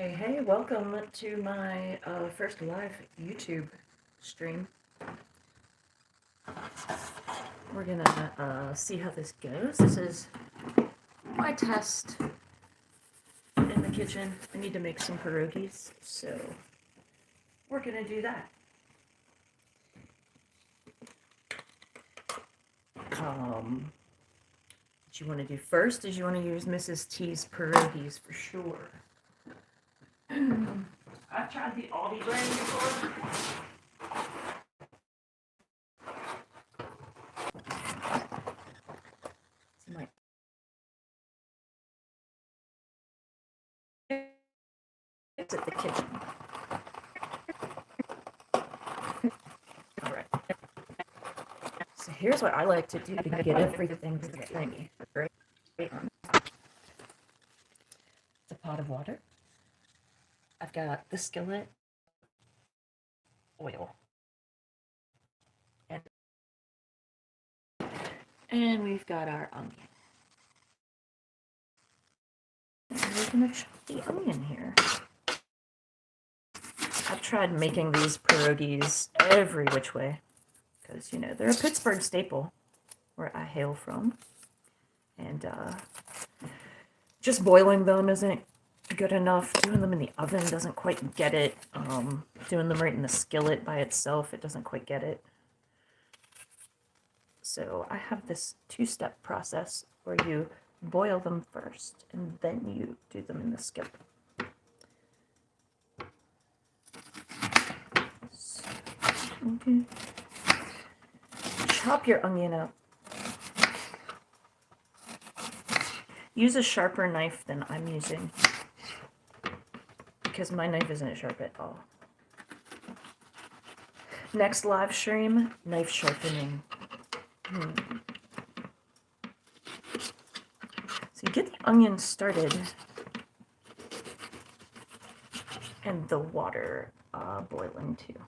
Hey, welcome to my first live YouTube stream. We're gonna see how this goes. This is my test in the kitchen. I need to make some pierogies, so we're gonna do that. What you want to do first is you want to use Mrs. T's pierogies for sure. I've tried the Aldi brand before. It's at the kitchen. All right. So here's what I like to do to get everything ready. Right? It's a pot of water. I've got the skillet, oil, and we've got our onion. And we're gonna chop the onion here. I've tried making these pierogies every which way because, you know, they're a Pittsburgh staple where I hail from. And just boiling them isn't good enough. Doing them in the oven doesn't quite get it. Doing them right in the skillet by itself, it doesn't quite get it. So I have this two-step process where you boil them first and then you do them in the skillet. So, okay. Chop your onion up. Use a sharper knife than I'm using because my knife isn't sharp at all. Next live stream, knife sharpening. So you get the onion started and the water boiling too.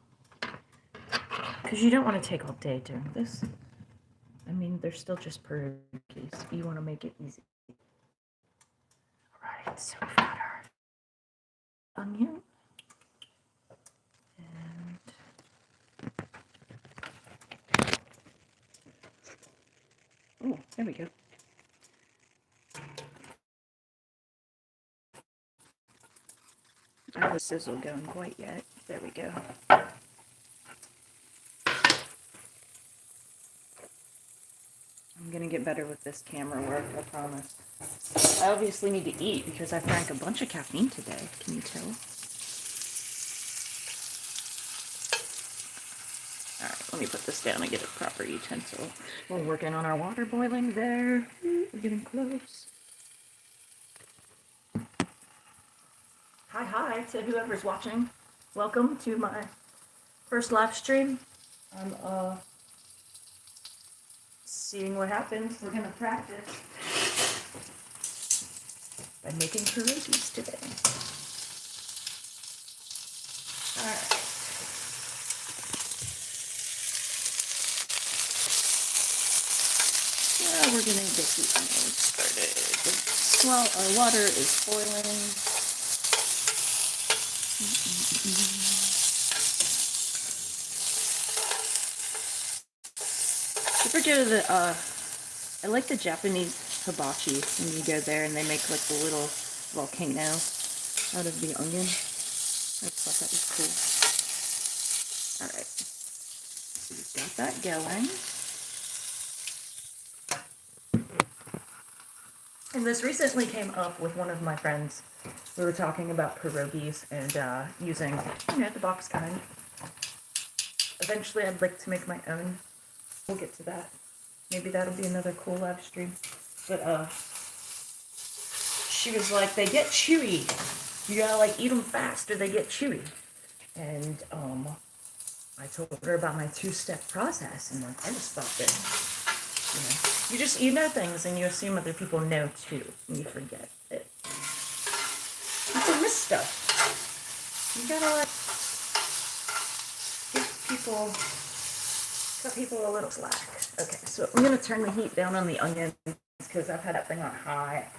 Because you don't want to take all day doing this. I mean, they're still just pierogies. You want to make it easy. Alright, so we've got our onion. Oh, there we go. I have a sizzle going quite yet. There we go. I'm gonna get better with this camera work, I promise. I obviously need to eat because I've drank a bunch of caffeine today. Can you tell? Alright, let me put this down and get a proper utensil. We're working on our water boiling there. We're getting close. Hi to whoever's watching. Welcome to my first live stream. I'm seeing what happens. We're gonna practice by making pierogies today. Alright. Now we're gonna get the onion started. While our water is boiling. Super good at I like the Japanese hibachi when you go there and they make like the little volcano out of the onion. I thought that was cool. Alright. So we've got that going. And this recently came up with one of my friends. We were talking about pierogies and using, you know, the box kind. Eventually I'd like to make my own. We'll get to that. Maybe that'll be another cool live stream. But she was like, they get chewy. You gotta like eat them fast or they get chewy. And I told her about my two-step process, and like I just thought that, you know things and you assume other people know too, and you forget it. You can miss stuff. You gotta like cut people a little slack. Okay, so I'm gonna turn the heat down on the onions because I've had that thing on high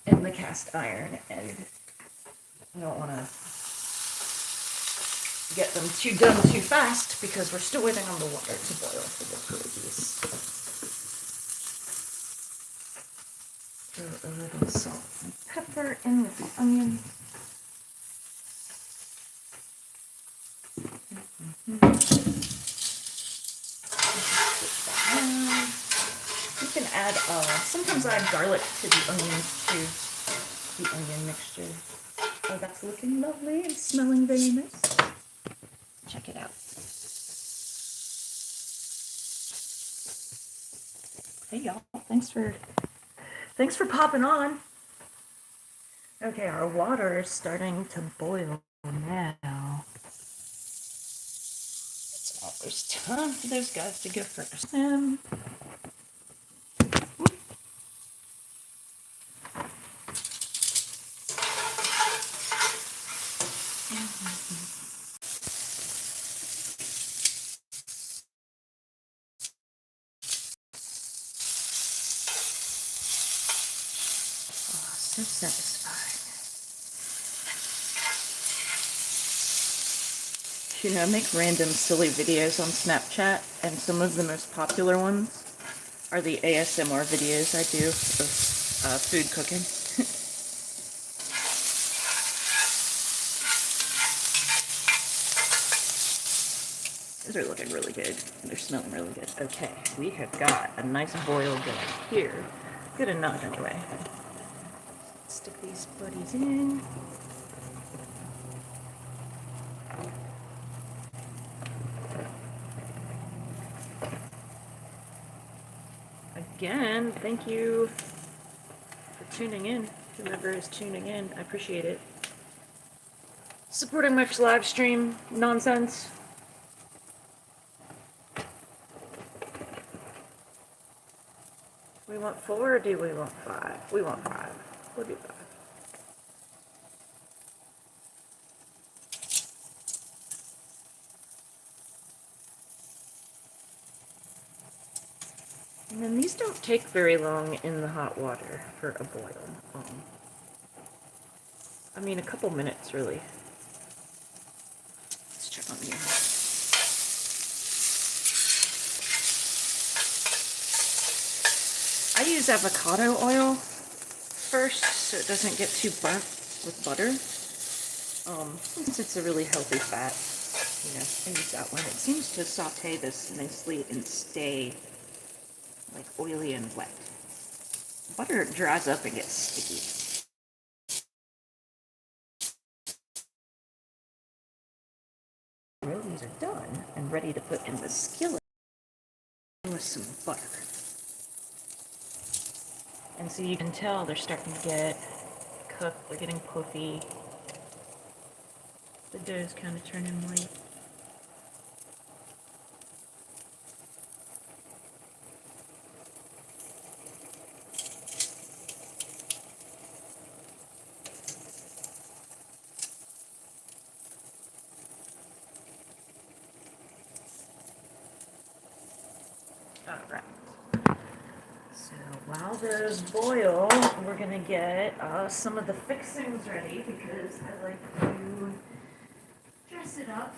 in the cast iron, and I don't want to get them done too fast because we're still waiting on the water to boil for the pierogies. Throw a little salt and pepper in with the onion. You can add, sometimes I add garlic to the onions too, the onion mixture. Oh, that's looking lovely and smelling very nice. Check it out. Hey y'all, thanks for popping on. Okay, our water is starting to boil now. It's almost time for those guys to go first. So satisfying. You know, I make random silly videos on Snapchat, and some of the most popular ones are the ASMR videos I do of food cooking. Those are looking really good. They're smelling really good. Okay, we have got a nice boil going here. Good enough anyway. Stick these buddies in. Again, thank you for tuning in. Whoever is tuning in, I appreciate it. Supporting my live stream nonsense. We want 4 or do we want 5? We want 5. We'll do 5. And then these don't take very long in the hot water for a boil. I mean, a couple minutes, really. Let's check on here. I use avocado oil first so it doesn't get too burnt with butter. Since it's a really healthy fat, you know, I use that one. It seems to saute this nicely and stay like oily and wet. Butter dries up and gets sticky. These are done and ready to put in the skillet with some butter. And so you can tell they're starting to get cooked, they're getting puffy. The dough's kind of turning white. Alright. So while those boil, we're gonna get some of the fixings ready because I like to dress it up.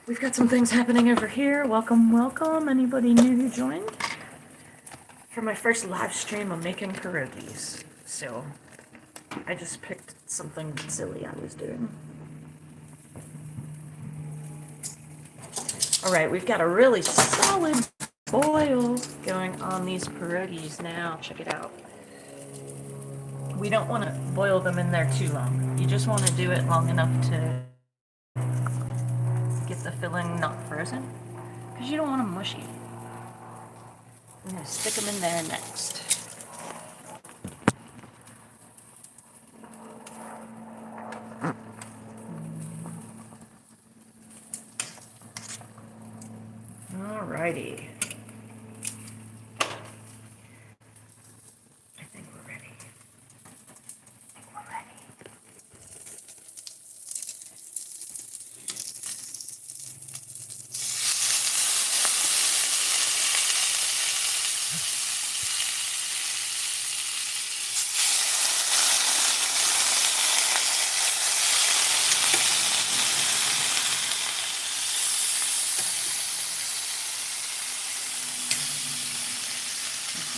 We've got some things happening over here. Welcome, welcome. Anybody new who joined? For my first live stream, I'm making pierogies. So I just picked something silly I was doing. All right, we've got a really solid boil going on these pierogies now. Check it out. We don't want to boil them in there too long. You just want to do it long enough to the filling not frozen, because you don't want them mushy. I'm going to stick them in there next. Alrighty. I think we're ready.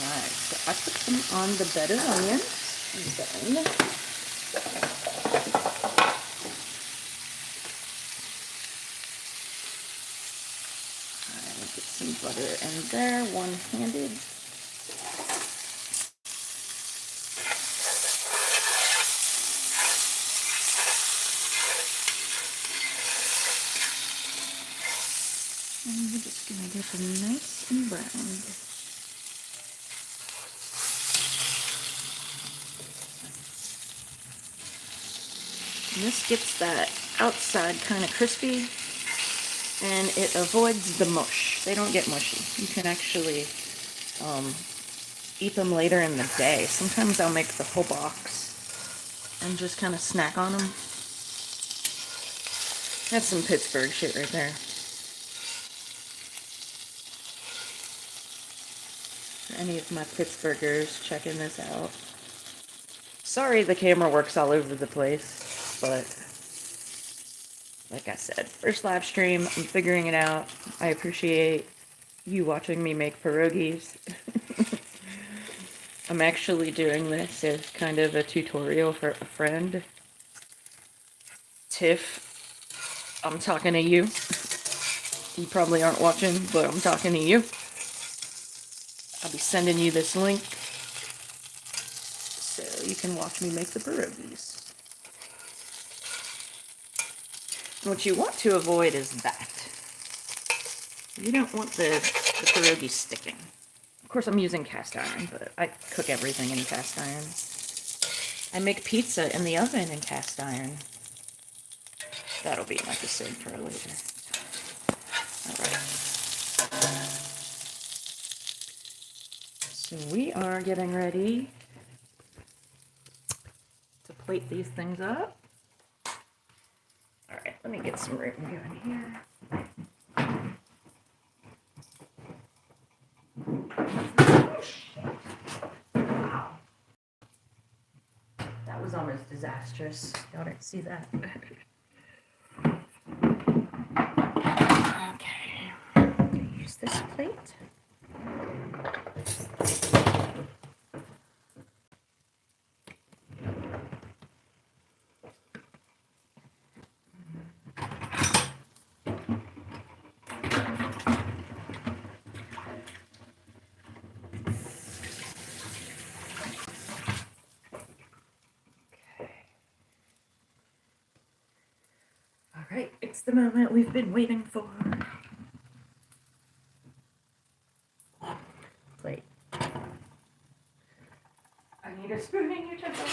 Alright, so I put them on the bed of onions, and then I get some butter in there, one-handed. And we're just going to get them nice and browned. And this gets that outside kind of crispy, and it avoids the mush. They don't get mushy. You can actually eat them later in the day. Sometimes I'll make the whole box and just kind of snack on them. That's some Pittsburgh shit right there. For any of my Pittsburghers checking this out. Sorry the camera works all over the place, but like I said, first live stream, I'm figuring it out. I appreciate you watching me make pierogies. I'm actually doing this as kind of a tutorial for a friend. Tiff, I'm talking to you. You probably aren't watching, but I'm talking to you. I'll be sending you this link so you can watch me make the pierogies. What you want to avoid is that. You don't want the pierogi sticking. Of course, I'm using cast iron, but I cook everything in cast iron. I make pizza in the oven in cast iron. That'll be an episode for later. Alright. So we are getting ready to plate these things up. Alright, let me get some room going here. Wow. That was almost disastrous. Y'all didn't see that. Okay. Use this plate. Alright, it's the moment we've been waiting for. Plate. I need a spooning utensil.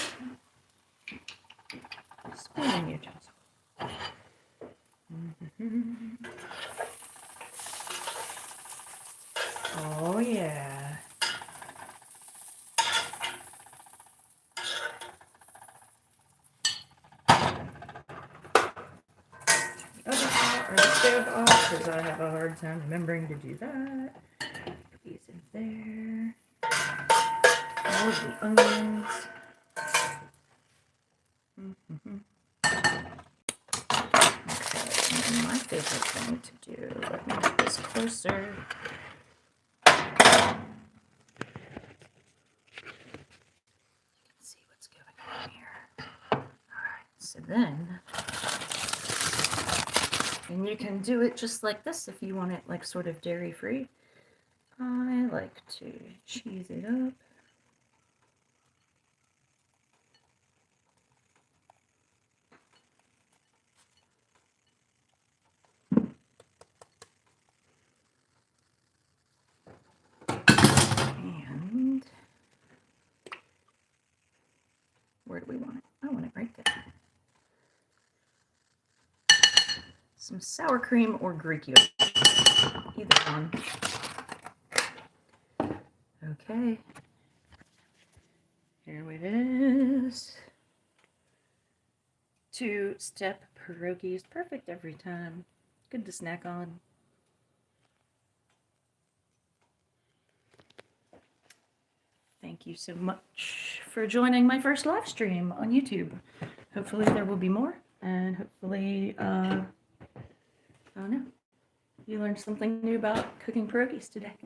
Spooning utensil. Oh yeah. Or the stove off, because I have a hard time remembering to do that. Put these in there. All of the onions. Okay, and my favorite thing to do, let me get this closer. Let's see what's going on here. Alright, so then, and you can do it just like this if you want it like sort of dairy free. I like to cheese it up. Where do we want it? I want it right there. Some sour cream or Greek yogurt. Either one. Okay. Here it is. 2-step pierogies. Perfect every time. Good to snack on. Thank you so much for joining my first live stream on YouTube. Hopefully there will be more, and hopefully, I don't know, you learned something new about cooking pierogies today.